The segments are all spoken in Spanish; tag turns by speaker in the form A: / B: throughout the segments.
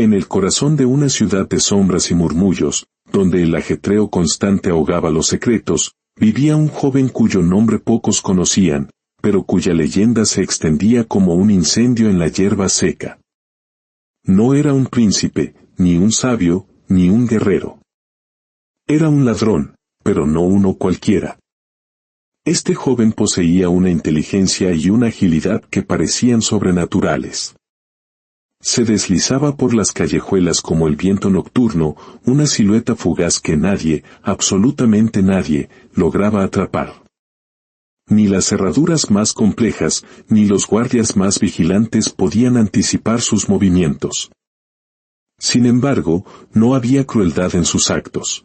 A: En el corazón de una ciudad de sombras y murmullos, donde el ajetreo constante ahogaba los secretos, vivía un joven cuyo nombre pocos conocían, pero cuya leyenda se extendía como un incendio en la hierba seca. No era un príncipe, ni un sabio, ni un guerrero. Era un ladrón, pero no uno cualquiera. Este joven poseía una inteligencia y una agilidad que parecían sobrenaturales. Se deslizaba por las callejuelas como el viento nocturno, una silueta fugaz que nadie, absolutamente nadie, lograba atrapar. Ni las cerraduras más complejas, ni los guardias más vigilantes podían anticipar sus movimientos. Sin embargo, no había crueldad en sus actos.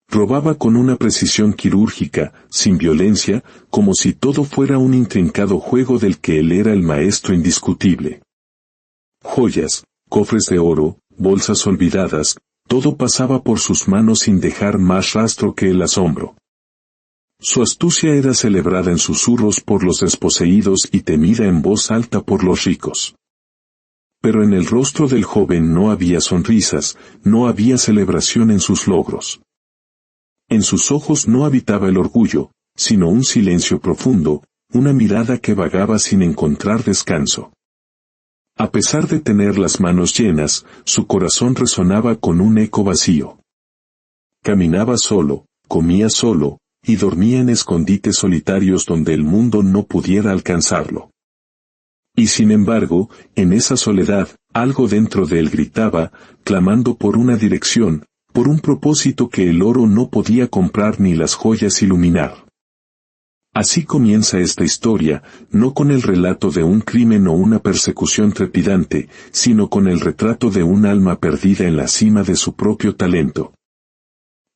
A: Robaba con una precisión quirúrgica, sin violencia, como si todo fuera un intrincado juego del que él era el maestro indiscutible. Joyas, cofres de oro, bolsas olvidadas, todo pasaba por sus manos sin dejar más rastro que el asombro. Su astucia era celebrada en susurros por los desposeídos y temida en voz alta por los ricos. Pero en el rostro del joven no había sonrisas, no había celebración en sus logros. En sus ojos no habitaba el orgullo, sino un silencio profundo, una mirada que vagaba sin encontrar descanso. A pesar de tener las manos llenas, su corazón resonaba con un eco vacío. Caminaba solo, comía solo, y dormía en escondites solitarios donde el mundo no pudiera alcanzarlo. Y sin embargo, en esa soledad, algo dentro de él gritaba, clamando por una dirección, por un propósito que el oro no podía comprar ni las joyas iluminar. Así comienza esta historia, no con el relato de un crimen o una persecución trepidante, sino con el retrato de un alma perdida en la cima de su propio talento.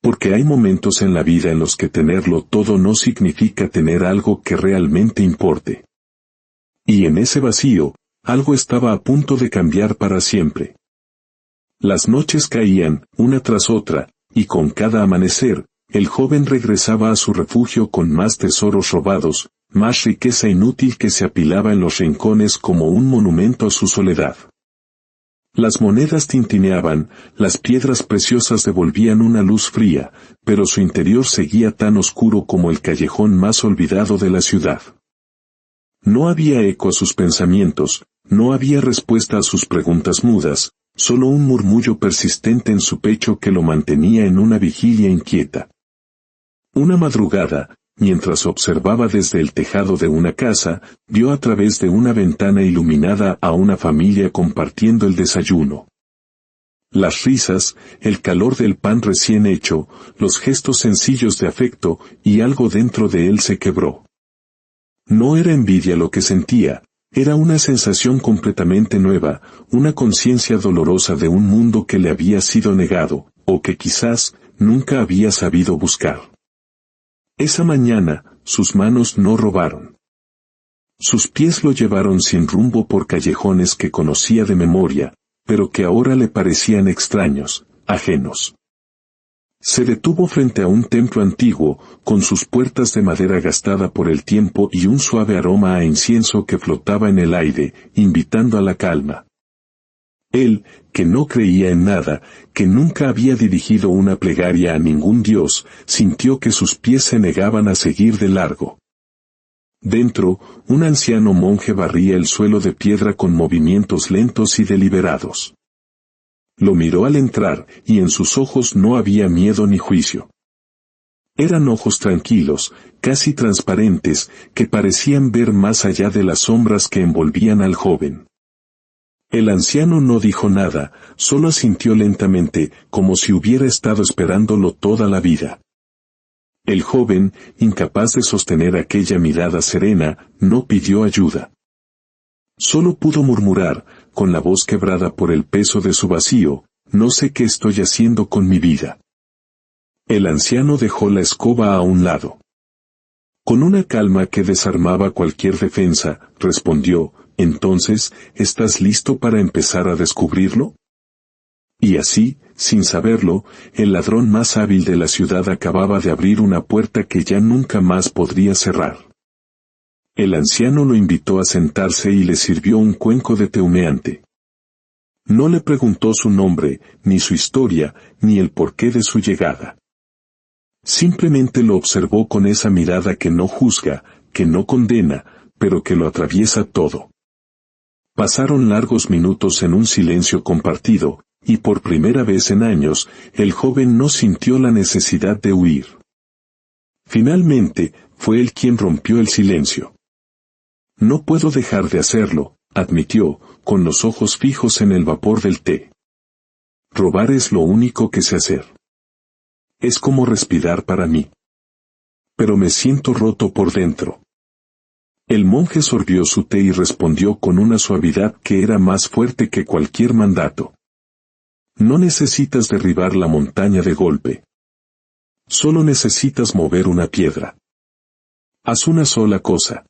A: Porque hay momentos en la vida en los que tenerlo todo no significa tener algo que realmente importe. Y en ese vacío, algo estaba a punto de cambiar para siempre. Las noches caían, una tras otra, y con cada amanecer, el joven regresaba a su refugio con más tesoros robados, más riqueza inútil que se apilaba en los rincones como un monumento a su soledad. Las monedas tintineaban, las piedras preciosas devolvían una luz fría, pero su interior seguía tan oscuro como el callejón más olvidado de la ciudad. No había eco a sus pensamientos, no había respuesta a sus preguntas mudas, solo un murmullo persistente en su pecho que lo mantenía en una vigilia inquieta. Una madrugada, mientras observaba desde el tejado de una casa, vio a través de una ventana iluminada a una familia compartiendo el desayuno. Las risas, el calor del pan recién hecho, los gestos sencillos de afecto, y algo dentro de él se quebró. No era envidia lo que sentía, era una sensación completamente nueva, una conciencia dolorosa de un mundo que le había sido negado, o que quizás nunca había sabido buscar. Esa mañana, sus manos no robaron. Sus pies lo llevaron sin rumbo por callejones que conocía de memoria, pero que ahora le parecían extraños, ajenos. Se detuvo frente a un templo antiguo, con sus puertas de madera gastada por el tiempo y un suave aroma a incienso que flotaba en el aire, invitando a la calma. Él, que no creía en nada, que nunca había dirigido una plegaria a ningún dios, sintió que sus pies se negaban a seguir de largo. Dentro, un anciano monje barría el suelo de piedra con movimientos lentos y deliberados. Lo miró al entrar, y en sus ojos no había miedo ni juicio. Eran ojos tranquilos, casi transparentes, que parecían ver más allá de las sombras que envolvían al joven. El anciano no dijo nada, solo asintió lentamente, como si hubiera estado esperándolo toda la vida. El joven, incapaz de sostener aquella mirada serena, no pidió ayuda. Solo pudo murmurar, con la voz quebrada por el peso de su vacío, no sé qué estoy haciendo con mi vida. El anciano dejó la escoba a un lado. Con una calma que desarmaba cualquier defensa, respondió, entonces, ¿estás listo para empezar a descubrirlo? Y así, sin saberlo, el ladrón más hábil de la ciudad acababa de abrir una puerta que ya nunca más podría cerrar. El anciano lo invitó a sentarse y le sirvió un cuenco de té humeante. No le preguntó su nombre, ni su historia, ni el porqué de su llegada. Simplemente lo observó con esa mirada que no juzga, que no condena, pero que lo atraviesa todo. Pasaron largos minutos en un silencio compartido, y por primera vez en años, el joven no sintió la necesidad de huir. Finalmente, fue él quien rompió el silencio. No puedo dejar de hacerlo, admitió, con los ojos fijos en el vapor del té. Robar es lo único que sé hacer. Es como respirar para mí. Pero me siento roto por dentro. El monje sorbió su té y respondió con una suavidad que era más fuerte que cualquier mandato. No necesitas derribar la montaña de golpe. Solo necesitas mover una piedra. Haz una sola cosa.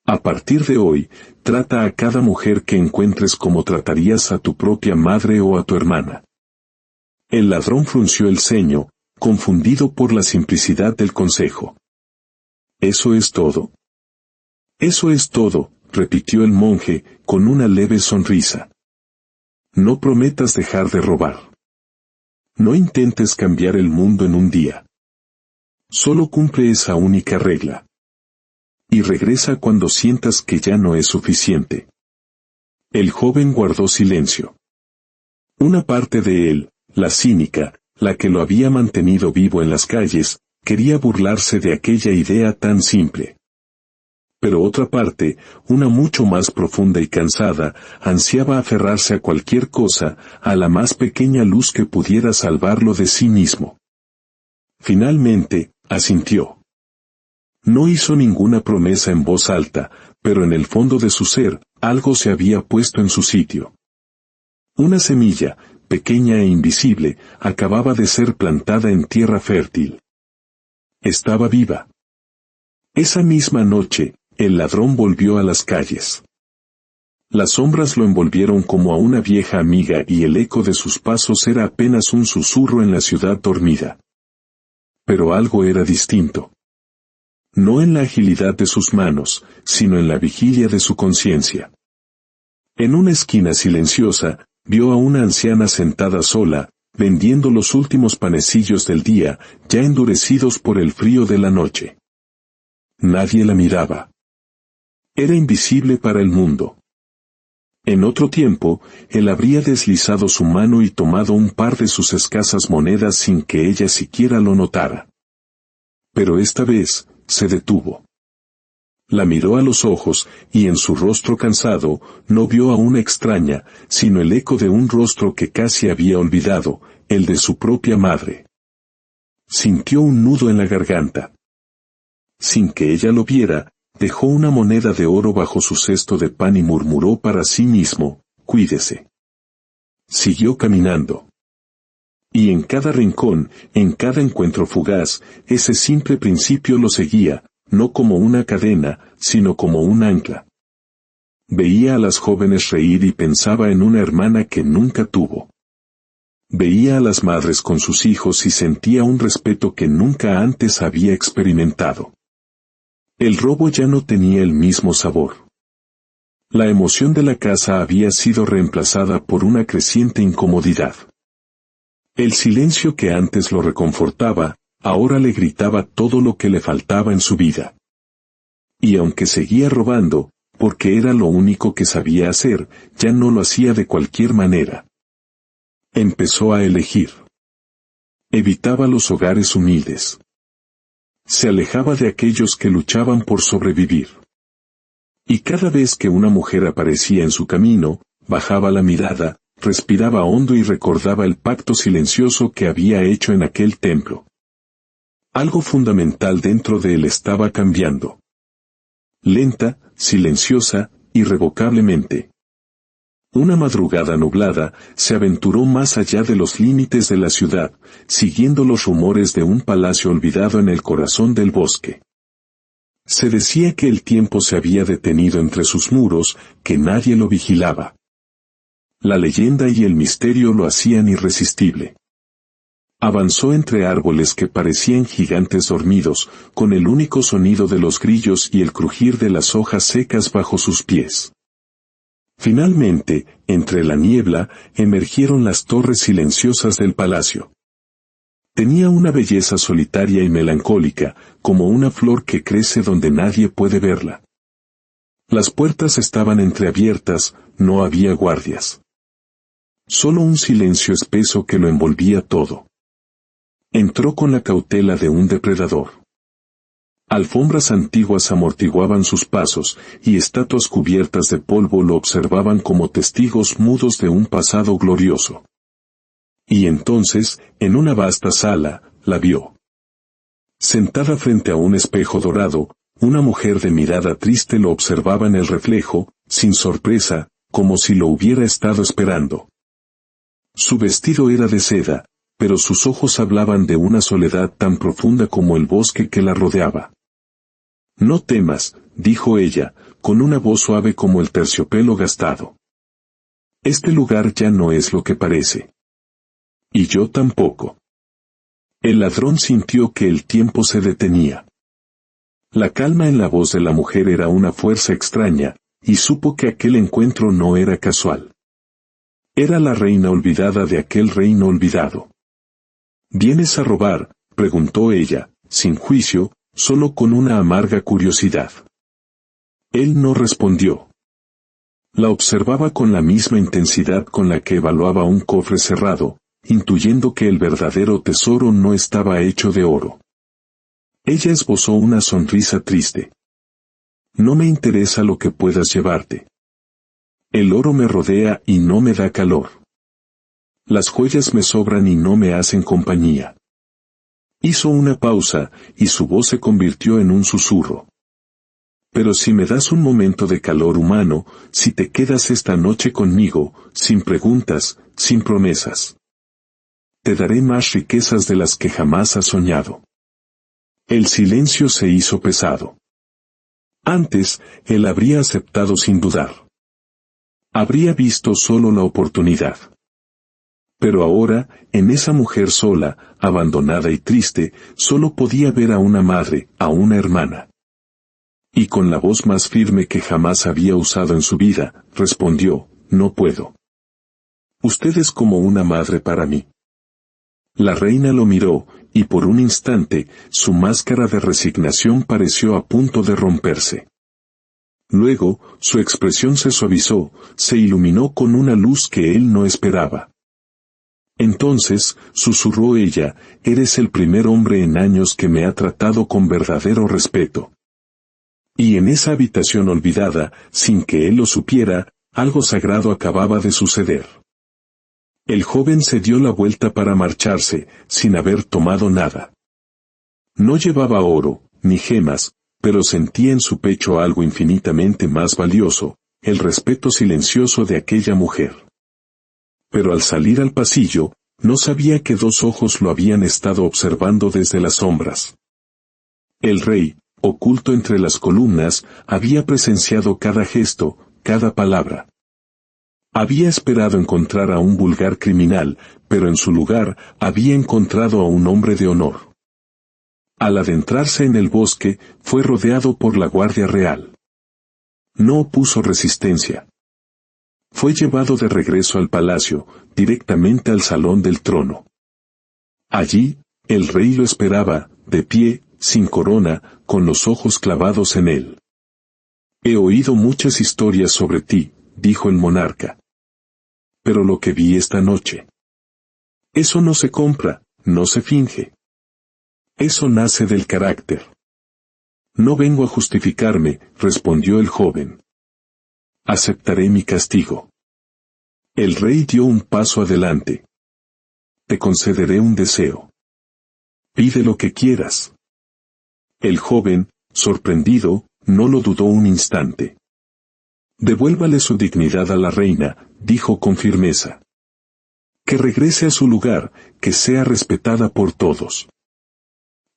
A: A partir de hoy, trata a cada mujer que encuentres como tratarías a tu propia madre o a tu hermana. El ladrón frunció el ceño, confundido por la simplicidad del consejo. ¿Eso es todo? Eso es todo, repitió el monje, con una leve sonrisa. No prometas dejar de robar. No intentes cambiar el mundo en un día. Solo cumple esa única regla. Y regresa cuando sientas que ya no es suficiente. El joven guardó silencio. Una parte de él, la cínica, la que lo había mantenido vivo en las calles, quería burlarse de aquella idea tan simple. Pero otra parte, una mucho más profunda y cansada, ansiaba aferrarse a cualquier cosa, a la más pequeña luz que pudiera salvarlo de sí mismo. Finalmente, asintió. No hizo ninguna promesa en voz alta, pero en el fondo de su ser, algo se había puesto en su sitio. Una semilla, pequeña e invisible, acababa de ser plantada en tierra fértil. Estaba viva. Esa misma noche, el ladrón volvió a las calles. Las sombras lo envolvieron como a una vieja amiga y el eco de sus pasos era apenas un susurro en la ciudad dormida. Pero algo era distinto. No en la agilidad de sus manos, sino en la vigilia de su conciencia. En una esquina silenciosa, vio a una anciana sentada sola, vendiendo los últimos panecillos del día, ya endurecidos por el frío de la noche. Nadie la miraba. Era invisible para el mundo. En otro tiempo, él habría deslizado su mano y tomado un par de sus escasas monedas sin que ella siquiera lo notara. Pero esta vez, se detuvo. La miró a los ojos, y en su rostro cansado, no vio a una extraña, sino el eco de un rostro que casi había olvidado, el de su propia madre. Sintió un nudo en la garganta. Sin que ella lo viera, dejó una moneda de oro bajo su cesto de pan y murmuró para sí mismo, «Cuídese». Siguió caminando. Y en cada rincón, en cada encuentro fugaz, ese simple principio lo seguía, no como una cadena, sino como un ancla. Veía a las jóvenes reír y pensaba en una hermana que nunca tuvo. Veía a las madres con sus hijos y sentía un respeto que nunca antes había experimentado. El robo ya no tenía el mismo sabor. La emoción de la casa había sido reemplazada por una creciente incomodidad. El silencio que antes lo reconfortaba, ahora le gritaba todo lo que le faltaba en su vida. Y aunque seguía robando, porque era lo único que sabía hacer, ya no lo hacía de cualquier manera. Empezó a elegir. Evitaba los hogares humildes. Se alejaba de aquellos que luchaban por sobrevivir. Y cada vez que una mujer aparecía en su camino, bajaba la mirada, respiraba hondo y recordaba el pacto silencioso que había hecho en aquel templo. Algo fundamental dentro de él estaba cambiando. Lenta, silenciosa, irrevocablemente. Una madrugada nublada, se aventuró más allá de los límites de la ciudad, siguiendo los rumores de un palacio olvidado en el corazón del bosque. Se decía que el tiempo se había detenido entre sus muros, que nadie lo vigilaba. La leyenda y el misterio lo hacían irresistible. Avanzó entre árboles que parecían gigantes dormidos, con el único sonido de los grillos y el crujir de las hojas secas bajo sus pies. Finalmente, entre la niebla, emergieron las torres silenciosas del palacio. Tenía una belleza solitaria y melancólica, como una flor que crece donde nadie puede verla. Las puertas estaban entreabiertas, no había guardias. Solo un silencio espeso que lo envolvía todo. Entró con la cautela de un depredador. Alfombras antiguas amortiguaban sus pasos, y estatuas cubiertas de polvo lo observaban como testigos mudos de un pasado glorioso. Y entonces, en una vasta sala, la vio. Sentada frente a un espejo dorado, una mujer de mirada triste lo observaba en el reflejo, sin sorpresa, como si lo hubiera estado esperando. Su vestido era de seda, pero sus ojos hablaban de una soledad tan profunda como el bosque que la rodeaba. «No temas», dijo ella, con una voz suave como el terciopelo gastado. «Este lugar ya no es lo que parece. Y yo tampoco». El ladrón sintió que el tiempo se detenía. La calma en la voz de la mujer era una fuerza extraña, y supo que aquel encuentro no era casual. Era la reina olvidada de aquel reino olvidado. «¿Vienes a robar?», preguntó ella, sin juicio, solo con una amarga curiosidad. Él no respondió. La observaba con la misma intensidad con la que evaluaba un cofre cerrado, intuyendo que el verdadero tesoro no estaba hecho de oro. Ella esbozó una sonrisa triste. «No me interesa lo que puedas llevarte. El oro me rodea y no me da calor. Las joyas me sobran y no me hacen compañía». Hizo una pausa, y su voz se convirtió en un susurro. «Pero si me das un momento de calor humano, si te quedas esta noche conmigo, sin preguntas, sin promesas, te daré más riquezas de las que jamás has soñado». El silencio se hizo pesado. Antes, él habría aceptado sin dudar. Habría visto solo la oportunidad. Pero ahora, en esa mujer sola, abandonada y triste, solo podía ver a una madre, a una hermana. Y con la voz más firme que jamás había usado en su vida, respondió: «No puedo. Usted es como una madre para mí». La reina lo miró, y por un instante, su máscara de resignación pareció a punto de romperse. Luego, su expresión se suavizó, se iluminó con una luz que él no esperaba. «Entonces», susurró ella, «eres el primer hombre en años que me ha tratado con verdadero respeto». Y en esa habitación olvidada, sin que él lo supiera, algo sagrado acababa de suceder. El joven se dio la vuelta para marcharse, sin haber tomado nada. No llevaba oro, ni gemas, pero sentía en su pecho algo infinitamente más valioso, el respeto silencioso de aquella mujer. Pero al salir al pasillo, no sabía que dos ojos lo habían estado observando desde las sombras. El rey, oculto entre las columnas, había presenciado cada gesto, cada palabra. Había esperado encontrar a un vulgar criminal, pero en su lugar había encontrado a un hombre de honor. Al adentrarse en el bosque, fue rodeado por la Guardia Real. No opuso resistencia. Fue llevado de regreso al palacio, directamente al salón del trono. Allí, el rey lo esperaba, de pie, sin corona, con los ojos clavados en él. «He oído muchas historias sobre ti», dijo el monarca. «Pero lo que vi esta noche. Eso no se compra, no se finge. Eso nace del carácter». «No vengo a justificarme», respondió el joven. «Aceptaré mi castigo». El rey dio un paso adelante. «Te concederé un deseo. Pide lo que quieras». El joven, sorprendido, no lo dudó un instante. «Devuélvale su dignidad a la reina», dijo con firmeza. «Que regrese a su lugar, que sea respetada por todos.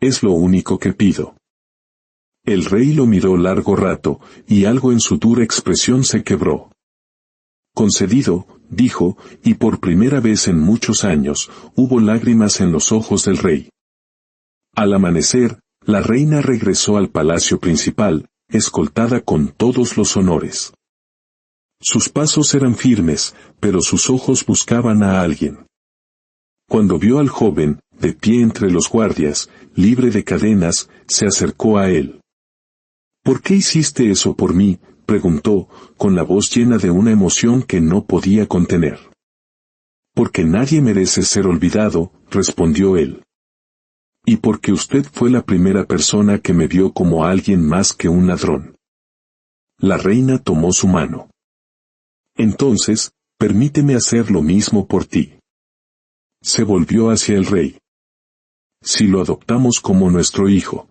A: Es lo único que pido». El rey lo miró largo rato, y algo en su dura expresión se quebró. «Concedido», dijo, y por primera vez en muchos años, hubo lágrimas en los ojos del rey. Al amanecer, la reina regresó al palacio principal, escoltada con todos los honores. Sus pasos eran firmes, pero sus ojos buscaban a alguien. Cuando vio al joven, de pie entre los guardias, libre de cadenas, se acercó a él. «¿Por qué hiciste eso por mí?», preguntó, con la voz llena de una emoción que no podía contener. «Porque nadie merece ser olvidado», respondió él. «Y porque usted fue la primera persona que me vio como alguien más que un ladrón». La reina tomó su mano. «Entonces, permíteme hacer lo mismo por ti». Se volvió hacia el rey. «Si lo adoptamos como nuestro hijo.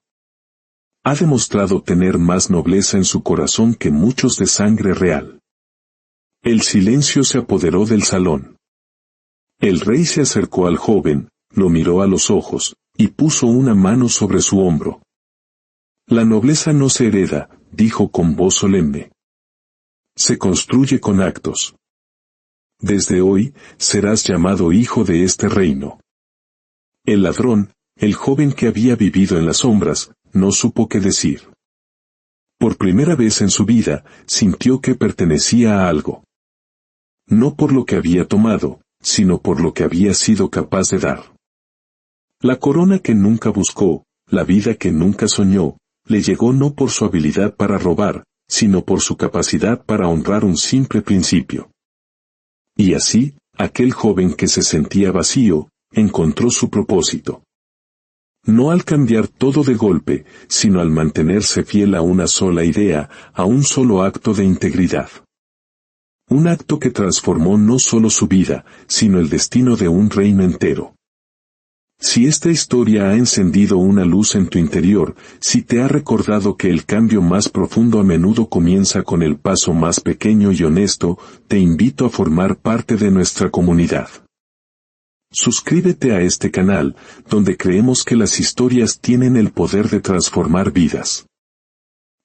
A: Ha demostrado tener más nobleza en su corazón que muchos de sangre real». El silencio se apoderó del salón. El rey se acercó al joven, lo miró a los ojos, y puso una mano sobre su hombro. «La nobleza no se hereda», dijo con voz solemne. «Se construye con actos. Desde hoy, serás llamado hijo de este reino». El ladrón, el joven que había vivido en las sombras, no supo qué decir. Por primera vez en su vida, sintió que pertenecía a algo. No por lo que había tomado, sino por lo que había sido capaz de dar. La corona que nunca buscó, la vida que nunca soñó, le llegó no por su habilidad para robar, sino por su capacidad para honrar un simple principio. Y así, aquel joven que se sentía vacío, encontró su propósito. No al cambiar todo de golpe, sino al mantenerse fiel a una sola idea, a un solo acto de integridad. Un acto que transformó no solo su vida, sino el destino de un reino entero. Si esta historia ha encendido una luz en tu interior, si te ha recordado que el cambio más profundo a menudo comienza con el paso más pequeño y honesto, te invito a formar parte de nuestra comunidad. Suscríbete a este canal, donde creemos que las historias tienen el poder de transformar vidas.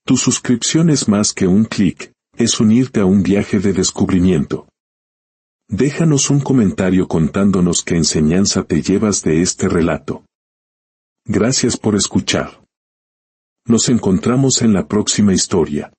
A: Tu suscripción es más que un clic, es unirte a un viaje de descubrimiento. Déjanos un comentario contándonos qué enseñanza te llevas de este relato. Gracias por escuchar. Nos encontramos en la próxima historia.